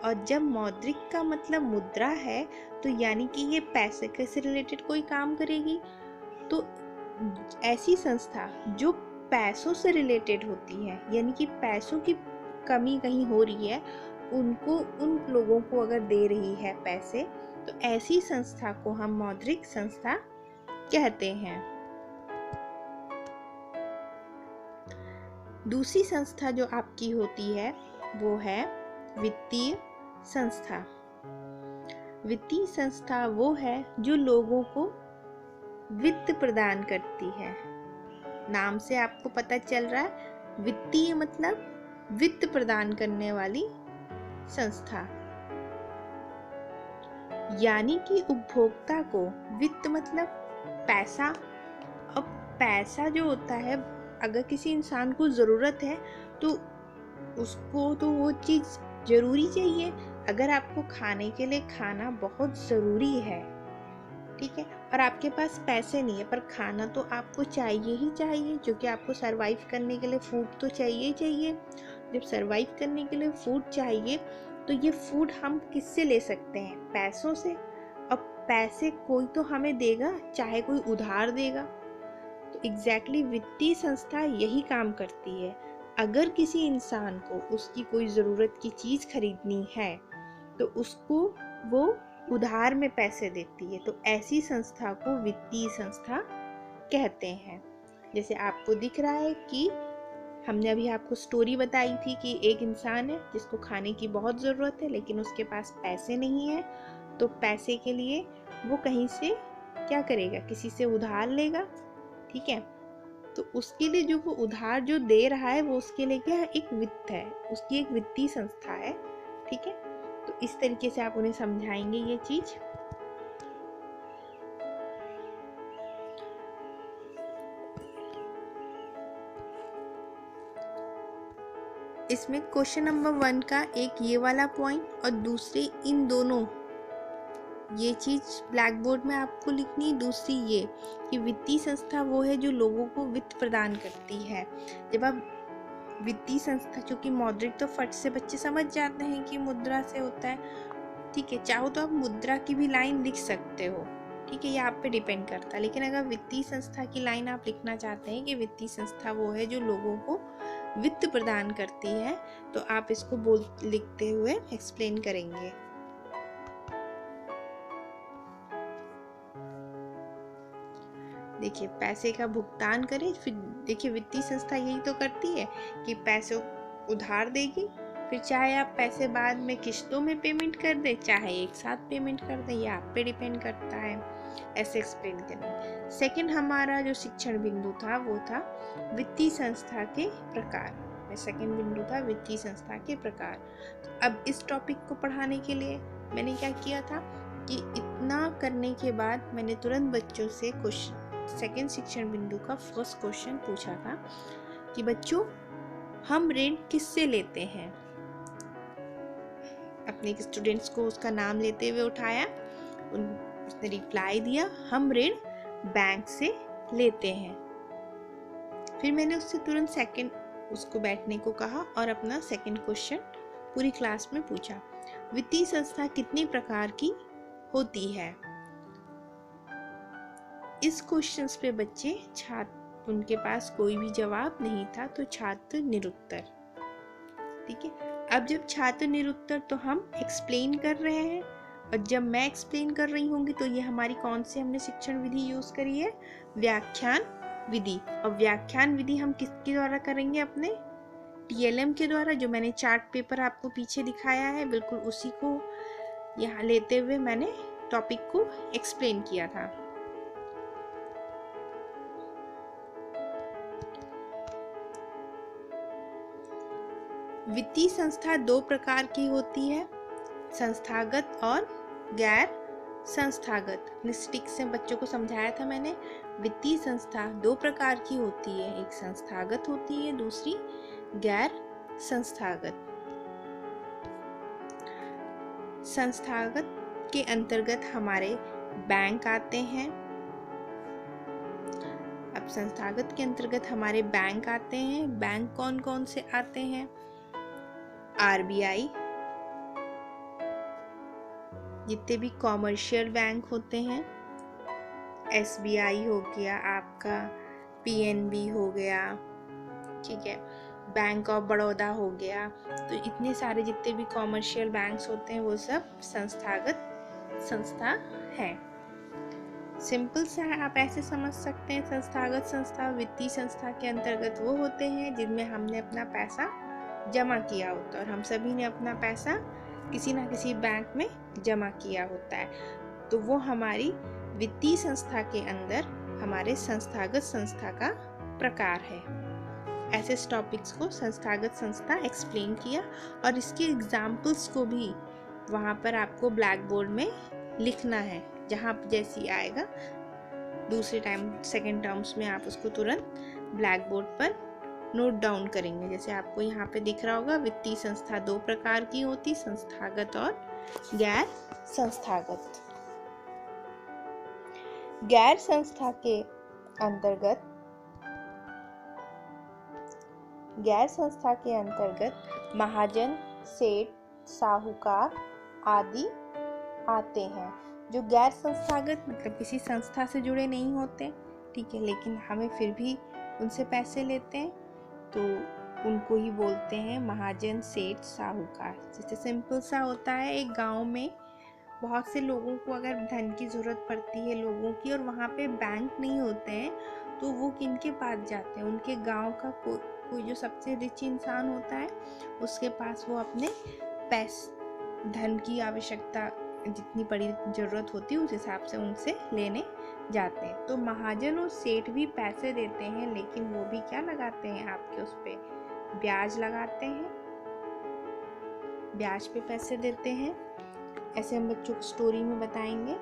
और जब मौद्रिक का मतलब मुद्रा है तो यानी कि ये पैसे से रिलेटेड कोई काम करेगी। तो ऐसी संस्था जो पैसों से रिलेटेड होती है, यानी कि पैसों की कमी कहीं हो रही है, उनको, उन लोगों को अगर दे रही है पैसे, तो ऐसी संस्था को हम मौद्रिक संस्था कहते हैं। दूसरी संस्था जो आपकी होती है वो है वित्तीय संस्था। वित्तीय संस्था वो है जो लोगों को वित्त प्रदान करती है। नाम से आपको पता चल रहा है, वित्तीय मतलब वित्त प्रदान करने वाली संस्था, यानी कि उपभोक्ता को वित्त मतलब पैसा। अब पैसा जो होता है, अगर किसी इंसान को ज़रूरत है तो उसको तो वो चीज़ ज़रूरी चाहिए। अगर आपको खाने के लिए खाना बहुत ज़रूरी है, ठीक है, और आपके पास पैसे नहीं है, पर खाना तो आपको चाहिए ही चाहिए, क्योंकि आपको सरवाइव करने के लिए फूड तो चाहिए ही चाहिए। जब सरवाइव करने के लिए फूड चाहिए तो ये फूड हम किससे ले सकते हैं? पैसों से। अब पैसे कोई तो हमें देगा, चाहे कोई उधार देगा। तो एग्जैक्टली वित्तीय संस्था यही काम करती है। अगर किसी इंसान को उसकी कोई ज़रूरत की चीज़ खरीदनी है तो उसको वो उधार में पैसे देती है, तो ऐसी संस्था को वित्तीय संस्था कहते हैं। जैसे आपको दिख रहा है कि हमने अभी आपको स्टोरी बताई थी कि एक इंसान है जिसको खाने की बहुत ज़रूरत है, लेकिन उसके पास पैसे नहीं है, तो पैसे के लिए वो कहीं से क्या करेगा? किसी से उधार लेगा, ठीक है। तो उसके लिए जो वो उधार जो दे रहा है वो उसके लिए क्या है? एक वित्त है, उसकी एक वित्तीय संस्था है, ठीक है। तो इस तरीके से आप उन्हें समझाएंगे ये चीज। इसमें क्वेश्चन नंबर 1 का एक ये वाला पॉइंट और दूसरे इन दोनों, ये चीज ब्लैक बोर्ड में आपको लिखनी। दूसरी ये कि वित्तीय संस्था वो है जो लोगों को वित्त प्रदान करती है। जब आप वित्तीय संस्था, क्योंकि मौद्रिक तो फट से बच्चे समझ जाते हैं कि मुद्रा से होता है, ठीक है। चाहो तो आप मुद्रा की भी लाइन लिख सकते हो, ठीक है, ये आप पे डिपेंड करता है। लेकिन अगर वित्तीय संस्था की लाइन आप लिखना चाहते हैं कि वित्तीय संस्था वो है जो लोगों को वित्त प्रदान करती है, तो आप इसको लिखते हुए एक्सप्लेन करेंगे। देखिए, पैसे का भुगतान करें, फिर देखिए वित्तीय संस्था यही तो करती है कि पैसे उधार देगी, फिर चाहे आप पैसे बाद में किश्तों में पेमेंट कर दे, चाहे एक साथ पेमेंट कर दे, ये आप पे डिपेंड करता है। ऐसे एक्सप्लेन करेंगे। सेकंड हमारा जो शिक्षण बिंदु था वो था वित्तीय संस्था के प्रकार। सेकंड बिंदु था वित्तीय संस्था के प्रकार। तो अब इस टॉपिक को पढ़ाने के लिए मैंने क्या किया था कि इतना करने के बाद मैंने तुरंत बच्चों से क्वेश्चन, सेकंड शिक्षण बिंदु का फर्स्ट क्वेश्चन पूछा था कि बच्चों, हम ऋण किससे लेते हैं? अपने स्टूडेंट्स को उसका नाम लेते हुए उठाया, उसने रिप्लाई दिया, हम ऋण बैंक से लेते हैं। फिर मैंने उससे तुरंत सेकंड उसको बैठने को कहा और अपना सेकंड क्वेश्चन पूरी क्लास में पूछा, वित्तीय संस्था कितनी प्रकार की होती है? इस क्वेश्चंस पे बच्चे छात्र, उनके पास कोई भी जवाब नहीं था, तो छात्र निरुत्तर, ठीक है। अब जब छात्र निरुत्तर तो हम एक्सप्लेन कर रहे हैं, और जब मैं एक्सप्लेन कर रही होंगी तो ये हमारी कौन सी हमने शिक्षण विधि यूज करी है, व्याख्यान विधि। और व्याख्यान विधि हम किसके द्वारा करेंगे, अपने TLM के द्वारा। जो मैंने चार्ट पेपर आपको पीछे दिखाया है, बिल्कुल उसी को यहाँ लेते हुए मैंने टॉपिक को एक्सप्लेन किया था। वित्तीय संस्था दो प्रकार की होती है, संस्थागत और गैर संस्थागत। स्टिक से बच्चों को समझाया था मैंने। वित्तीय संस्था दो प्रकार की होती है, एक संस्थागत होती है, दूसरी गैर संस्थागत। संस्थागत के अंतर्गत हमारे बैंक आते हैं। अब संस्थागत के अंतर्गत हमारे बैंक आते हैं। बैंक कौन कौन से आते हैं, RBI, जितने भी कॉमर्शियल बैंक होते हैं, SBI हो गया आपका, PNB हो गया, ठीक है, बैंक ऑफ बड़ौदा हो गया। तो इतने सारे जितने भी कॉमर्शियल बैंक्स होते हैं वो सब संस्थागत संस्था है। सिंपल सा है, आप ऐसे समझ सकते हैं, संस्थागत संस्था वित्तीय संस्था के अंतर्गत वो होते हैं जिनमें हमने अपना पैसा जमा किया होता है, और हम सभी ने अपना पैसा किसी ना किसी बैंक में जमा किया होता है, तो वो हमारी वित्तीय संस्था के अंदर हमारे संस्थागत संस्था का प्रकार है। ऐसे टॉपिक्स को संस्थागत संस्था एक्सप्लेन किया, और इसके एग्जाम्पल्स को भी वहाँ पर आपको ब्लैक बोर्ड में लिखना है। जहाँ जैसी आएगा दूसरे टाइम सेकेंड टर्म्स में आप उसको तुरंत ब्लैक बोर्ड पर नोट डाउन करेंगे। जैसे आपको यहाँ पे दिख रहा होगा, वित्तीय संस्था दो प्रकार की होती, संस्थागत और गैर संस्थागत। गैर संस्था के अंतर्गत महाजन, सेठ, साहूकार आदि आते हैं। जो गैर संस्थागत मतलब किसी संस्था से जुड़े नहीं होते, ठीक है, लेकिन हमें फिर भी उनसे पैसे लेते हैं, तो उनको ही बोलते हैं महाजन, सेठ, साहूकार। जैसे सिंपल सा होता है, एक गांव में बहुत से लोगों को अगर धन की ज़रूरत पड़ती है लोगों की, और वहाँ पे बैंक नहीं होते हैं, तो वो किनके पास जाते हैं, उनके गांव का कोई जो सबसे रिच इंसान होता है उसके पास वो अपने धन की आवश्यकता जितनी बड़ी ज़रूरत होती है उस हिसाब से उनसे लेने जाते हैं। तो महाजन और सेठ भी पैसे देते हैं, लेकिन वो भी क्या लगाते हैं, आपके उस पे ब्याज लगाते हैं, ब्याज पे पैसे देते हैं। ऐसे हम बच्चों को स्टोरी में बताएंगे।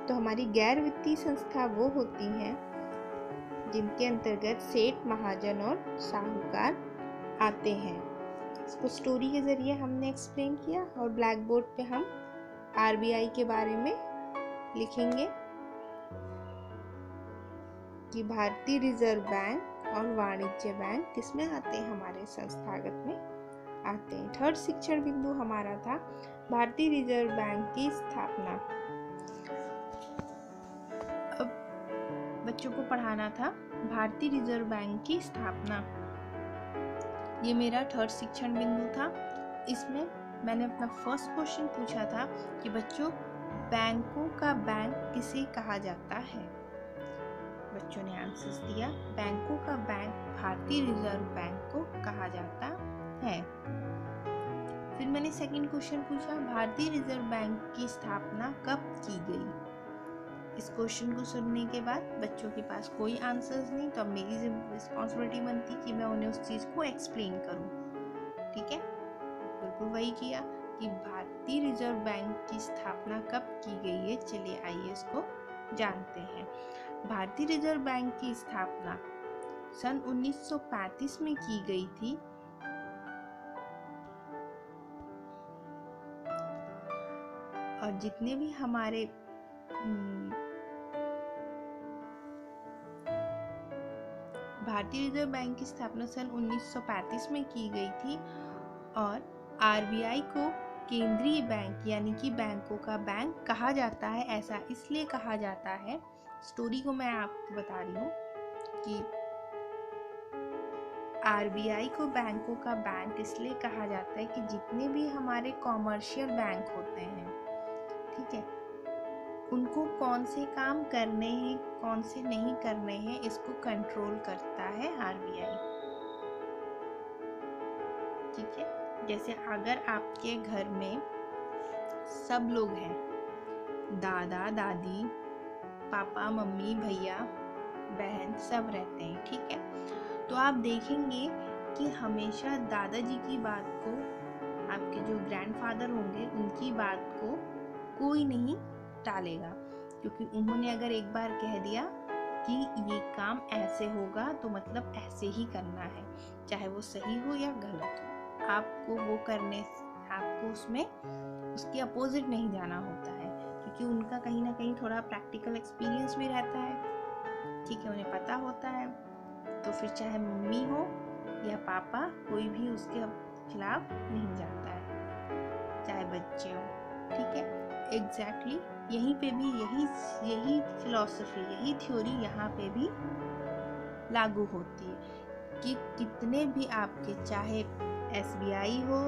तो हमारी गैर वित्तीय संस्था वो होती हैं जिनके अंतर्गत सेठ, महाजन और साहूकार आते हैं। इसको स्टोरी के जरिए हमने एक्सप्लेन किया, और ब्लैक बोर्ड पे हम RBI के बारे में लिखेंगे कि भारतीय रिजर्व बैंक और वाणिज्य बैंक किसमें आते हैं, हमारे संस्थागत में आते हैं। थर्ड शिक्षण बिंदु हमारा था भारतीय रिजर्व बैंक की स्थापना। अब बच्चों को पढ़ाना था भारतीय रिजर्व बैंक की स्थापना। ये मेरा थर्ड शिक्षण बिंदु था। इसमें मैंने अपना फर्स्ट क्वेश्चन पूछा था कि बच्चों, बैंकों का बैंक किसे कहा जाता है। बच्चों ने आंसर्स दिया, बैंकों का बैंक भारतीय रिजर्व बैंक को कहा जाता है। फिर मैंने सेकंड क्वेश्चन पूछा, भारतीय रिजर्व बैंक की स्थापना कब की गई। इस क्वेश्चन को सुनने के बाद बच्चों के पास कोई आंसर्स नहीं, तो अब मेरी रिस्पॉन्सिबिलिटी बनती कि मैं उन्हें उस चीज़ को एक्सप्लेन करूं। ठीक है, बिल्कुल वही किया कि भारतीय रिजर्व बैंक की स्थापना कब की गई है। चलिए आइए इसको जानते हैं। भारतीय रिजर्व बैंक की स्थापना सन 1935 में की गई थी। और जितने भी हमारे भारतीय रिजर्व बैंक की स्थापना सन 1935 में की गई थी, और RBI को केंद्रीय बैंक यानी कि बैंकों का बैंक कहा जाता है। ऐसा इसलिए कहा जाता है, स्टोरी को मैं आपको बता रही हूँ कि आरबीआई को बैंकों का बैंक इसलिए कहा जाता है कि जितने भी हमारे कॉमर्शियल बैंक होते हैं, ठीक है, उनको कौन से काम करने हैं कौन से नहीं करने हैं इसको कंट्रोल करता है आरबीआई। ठीक है, जैसे अगर आपके घर में सब लोग हैं, दादा दादी, पापा मम्मी भैया बहन सब रहते हैं, ठीक है, तो आप देखेंगे कि हमेशा दादाजी की बात को, आपके जो ग्रैंडफादर होंगे उनकी बात को कोई नहीं टालेगा, क्योंकि उन्होंने अगर एक बार कह दिया कि ये काम ऐसे होगा तो मतलब ऐसे ही करना है, चाहे वो सही हो या गलत हो, आपको वो करने, आपको उसमें उसके अपोजिट नहीं जाना होता है, क्योंकि उनका कहीं ना कहीं थोड़ा प्रैक्टिकल एक्सपीरियंस भी रहता है। ठीक है, उन्हें पता होता है, तो फिर चाहे मम्मी हो या पापा, कोई भी उसके खिलाफ नहीं जाता है, चाहे बच्चे हो। ठीक है, एग्जैक्टली यहीं पे भी यही फिलॉसफी, यही थ्योरी यहाँ पे भी लागू होती है कि कितने भी आपके, चाहे एसबीआई हो,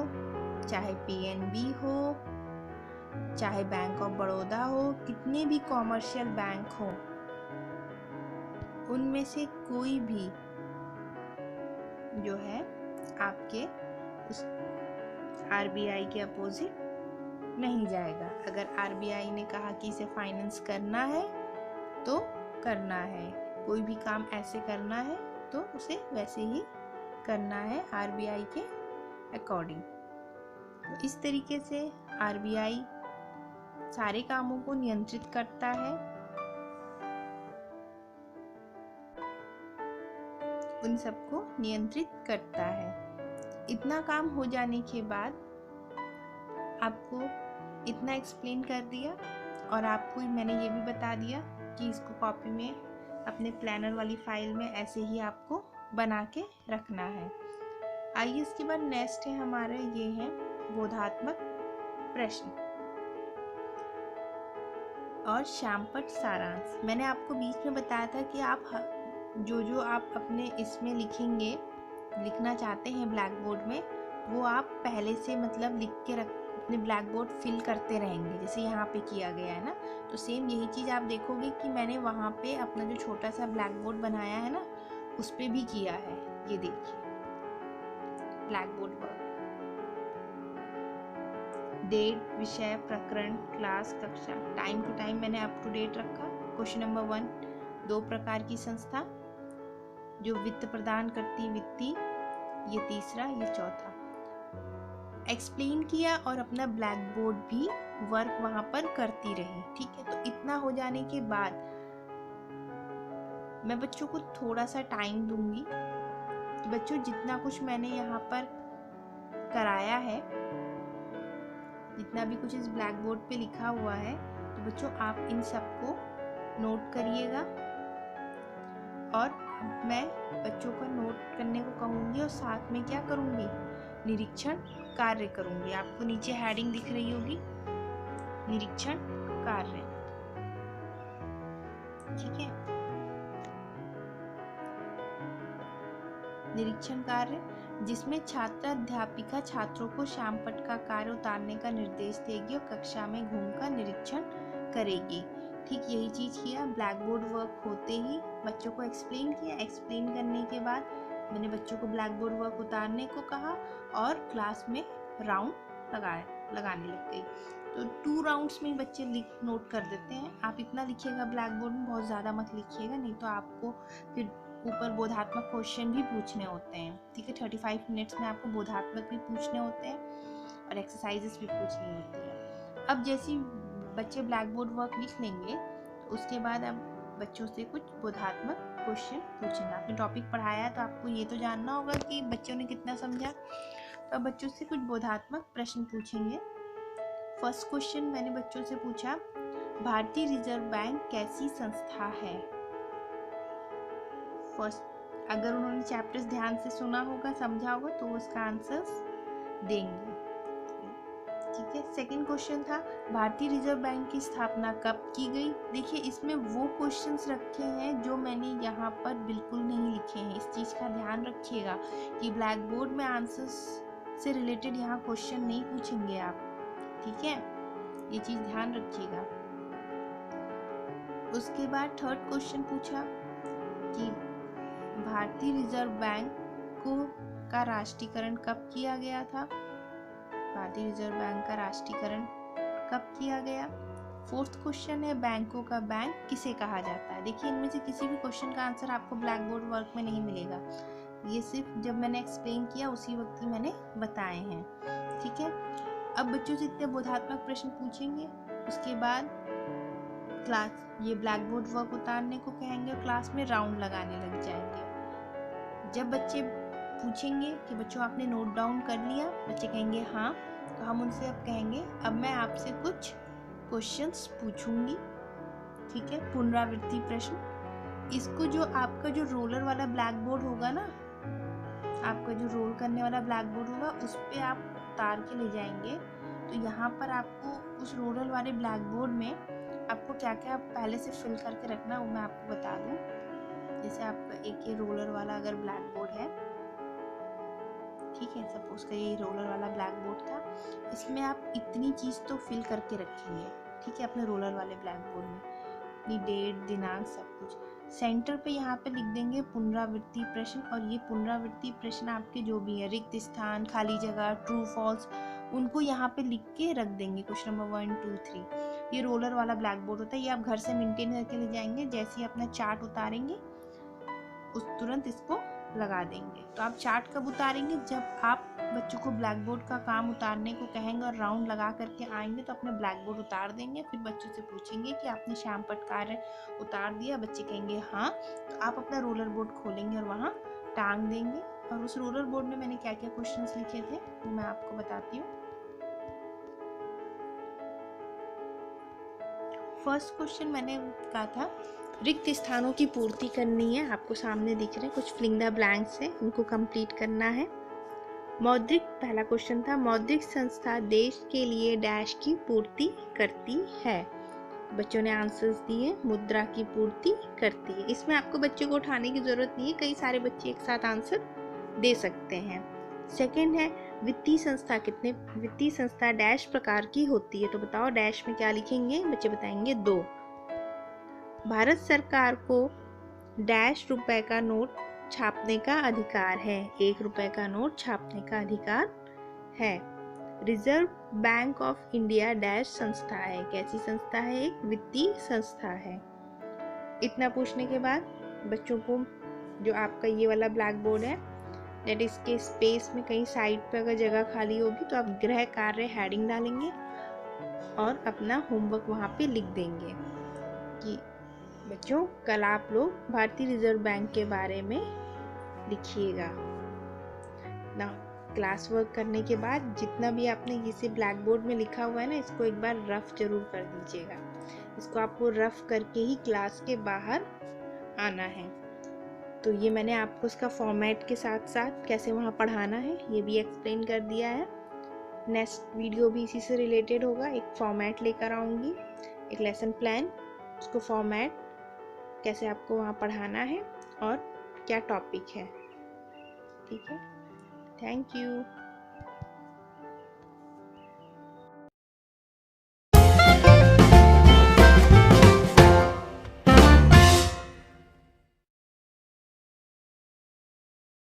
चाहे पीएनबी हो, चाहे बैंक ऑफ बड़ौदा हो, कितने भी कॉमर्शियल बैंक हो, उनमें से कोई भी जो है आपके उस आरबीआई के अपोजिट नहीं जाएगा। अगर आरबीआई ने कहा कि इसे फाइनेंस करना है तो करना है, कोई भी काम ऐसे करना है तो उसे वैसे ही करना है आरबीआई के अकॉर्डिंग। तो इस तरीके से आरबीआई सारे कामों को नियंत्रित करता है, उन सबको नियंत्रित करता है। इतना काम हो जाने के बाद आपको इतना एक्सप्लेन कर दिया, और आपको मैंने ये भी बता दिया कि इसको कॉपी में अपने प्लानर वाली फाइल में ऐसे ही आपको बना के रखना है। आइए इसके बाद नेक्स्ट है हमारे, ये है बोधात्मक प्रश्न और श्यामपट्ट सारांश। मैंने आपको बीच में बताया था कि आप जो आप अपने इसमें लिखेंगे, लिखना चाहते हैं ब्लैक बोर्ड में, वो आप पहले से मतलब लिख के अपने ब्लैक बोर्ड फिल करते रहेंगे, जैसे यहाँ पे किया गया है ना। तो सेम यही चीज़ आप देखोगे कि मैंने वहाँ पे अपना जो छोटा सा ब्लैक बोर्ड बनाया है ना, उस पे भी किया है। ये देखिए ब्लैक बोर्ड वर्क, डेट, विषय, प्रकरण, क्लास, कक्षा, टाइम टू टाइम मैंने अप टू डेट रखा। क्वेश्चन नंबर 1, 2 प्रकार की संस्था जो वित्त प्रदान करती वित्तीय, ये तीसरा, ये चौथा। एक्सप्लेन किया और अपना ब्लैक बोर्ड भी वर्क वहां पर करती रही। ठीक है, तो इतना हो जाने के बाद मैं बच्चों को थोड़ा सा टाइम दूंगी कि बच्चों जितना कुछ मैंने यहाँ पर कराया है, जितना भी कुछ इस ब्लैक बोर्ड पे लिखा हुआ है, तो बच्चों आप इन सबको नोट करिएगा। और मैं बच्चों को नोट करने को कहूँगी और साथ में क्या करूँगी, निरीक्षण कार्य करूँगी। आपको नीचे हेडिंग दिख रही होगी, निरीक्षण कार्य। ठीक है, निरीक्षण कार्य जिसमें छात्र अध्यापिका छात्रों को श्यामपट्ट का कार्य उतारने का निर्देश देगी और कक्षा में घूमकर निरीक्षण करेगी। ठीक यही चीज किया। ब्लैक बोर्ड वर्क होते ही बच्चों को एक्सप्लेन किया। एक्सप्लेन करने के बाद मैंने बच्चों को ब्लैक बोर्ड वर्क उतारने को कहा और क्लास में राउंड लगाने लग गई। तो 2 राउंड्स में बच्चे नोट कर देते हैं। आप इतना लिखिएगा ब्लैक बोर्ड में, बहुत ज़्यादा मत लिखिएगा, नहीं तो आपको फिर ऊपर बोधात्मक क्वेश्चन भी पूछने होते हैं। ठीक है, 35 मिनट्स में आपको बोधात्मक भी पूछने होते हैं और एक्सरसाइजेस भी पूछनी होती है। अब जैसे बच्चे ब्लैक बोर्ड वर्क लिख लेंगे तो उसके बाद अब बच्चों से कुछ बोधात्मक क्वेश्चन पूछेंगे। आपने टॉपिक पढ़ाया है तो आपको ये तो जानना होगा कि बच्चों ने कितना समझा। तो अब बच्चों से कुछ बोधात्मक प्रश्न पूछेंगे। फर्स्ट क्वेश्चन मैंने बच्चों से पूछा, भारतीय रिजर्व बैंक कैसी संस्था है? फर्स्ट, अगर उन्होंने चैप्टर्स ध्यान से सुना होगा, समझा होगा, तो उसका आंसर देंगे। ठीक है। सेकंड क्वेश्चन था भारतीय रिजर्व बैंक की स्थापना कब की गई। देखिए इसमें वो क्वेश्चंस रखे हैं जो मैंने यहाँ पर बिल्कुल नहीं लिखे हैं, इस चीज़ का ध्यान रखिएगा कि ब्लैक बोर्ड में आंसर्स से रिलेटेड यहाँ क्वेश्चन नहीं पूछेंगे आप, ठीक है, ये चीज़ ध्यान रखिएगा। उसके बाद थर्ड क्वेश्चन पूछा कि भारतीय रिजर्व बैंक का राष्ट्रीयकरण कब किया गया था। भारतीय रिजर्व बैंक का राष्ट्रीयकरण कब किया गया। फोर्थ क्वेश्चन है बैंकों का बैंक किसे कहा जाता है। देखिए इनमें से किसी भी क्वेश्चन का आंसर आपको ब्लैक बोर्ड वर्क में नहीं मिलेगा, ये सिर्फ जब मैंने एक्सप्लेन किया उसी वक्त ही मैंने बताए हैं, ठीक है। अब बच्चों से इतने बोधात्मक प्रश्न पूछेंगे, उसके बाद क्लास ये ब्लैक बोर्ड वर्क उतारने को कहेंगे और क्लास में राउंड लगाने लग जाएंगे। जब बच्चे पूछेंगे कि बच्चों आपने नोट डाउन कर लिया, बच्चे कहेंगे हाँ, तो हम उनसे अब कहेंगे अब मैं आपसे कुछ क्वेश्चंस पूछूंगी, ठीक है, पुनरावृत्ति प्रश्न। इसको जो आपका जो रोलर वाला ब्लैक बोर्ड होगा ना, आपका जो रोल करने वाला ब्लैक बोर्ड होगा उस पर आप उतार के ले जाएंगे। तो यहाँ पर आपको उस रोलर वाले ब्लैक बोर्ड में आपको क्या क्या पहले से फिल करके रखना है वो मैं आपको बता दूँ। जैसे आपका एक ये रोलर वाला अगर ब्लैक बोर्ड है, ठीक है, सपोज का ये रोलर वाला ब्लैक बोर्ड था, इसमें आप इतनी चीज़ तो फिल करके रखेंगे, ठीक है, अपने रोलर वाले ब्लैक बोर्ड में अपनी डेट दिनांक सब कुछ। सेंटर पे यहाँ पे लिख देंगे पुनरावृत्ति प्रश्न, और ये पुनरावृत्ति प्रश्न आपके जो भी है रिक्त स्थान, खाली जगह, ट्रू फॉल्स, उनको यहाँ पे लिख के रख देंगे। क्वेश्चन नंबर 1 2 3 ये रोलर वाला ब्लैक बोर्ड होता है, ये आप घर से मेंटेन करके ले जाएंगे। जैसे ही अपना चार्ट उतारेंगे उस तुरंत इसको लगा देंगे। तो आप चार्ट कब उतारेंगे, जब आप बच्चों को ब्लैक बोर्ड का काम उतारने को कहेंगे और राउंड लगा करके आएंगे तो अपने ब्लैक बोर्ड उतार देंगे। फिर बच्चों से पूछेंगे कि आपने श्याम पट कार्य उतार दिया, बच्चे कहेंगे हाँ, तो आप अपना रोलर बोर्ड खोलेंगे और वहाँ टांग देंगे। और उस रोलर बोर्ड में मैंने क्या क्या क्वेश्चंस लिखे थे वो मैं आपको बताती हूँ। फर्स्ट क्वेश्चन मैंने कहा था रिक्त स्थानों की पूर्ति करनी है, आपको सामने दिख रहे हैं कुछ फिलिंग द ब्लैंक्स है, इनको कंप्लीट करना है। मौद्रिक पहला क्वेश्चन था मौद्रिक संस्था देश के लिए डैश की पूर्ति करती है। बच्चों ने आंसर्स दिए, मुद्रा की पूर्ति करती है। इसमें आपको बच्चों को उठाने की जरूरत नहीं है, कई सारे बच्चे एक साथ आंसर दे सकते हैं। सेकंड है वित्तीय संस्था डैश प्रकार की होती है, तो बताओ डैश में क्या लिखेंगे, बच्चे बताएंगे 2। भारत सरकार को डैश रुपए का नोट छापने का अधिकार है, 1 रुपए का नोट छापने का अधिकार है। Reserve bank of India dash संस्था है, कैसी संस्था है, एक वित्तीय संस्था है। इतना पूछने के बाद बच्चों को जो आपका ये वाला ब्लैक बोर्ड है दैट इसके स्पेस में कहीं साइड पे अगर जगह खाली होगी तो आप गृह कार्य हेडिंग डालेंगे और अपना होमवर्क वहाँ पे लिख देंगे कि बच्चों कल आप लोग भारतीय रिजर्व बैंक के बारे में लिखिएगा ना। क्लास वर्क करने के बाद जितना भी आपने इसे ब्लैक बोर्ड में लिखा हुआ है ना, इसको एक बार रफ जरूर कर दीजिएगा। इसको आपको रफ करके ही क्लास के बाहर आना है। तो ये मैंने आपको इसका फॉर्मेट के साथ साथ कैसे वहाँ पढ़ाना है ये भी एक्सप्लेन कर दिया है। नेक्स्ट वीडियो भी इसी से रिलेटेड होगा, एक फॉर्मेट लेकर आऊँगी, एक लेसन प्लान, उसको फॉर्मेट कैसे आपको वहाँ पढ़ाना है और क्या टॉपिक है, ठीक है। Thank you.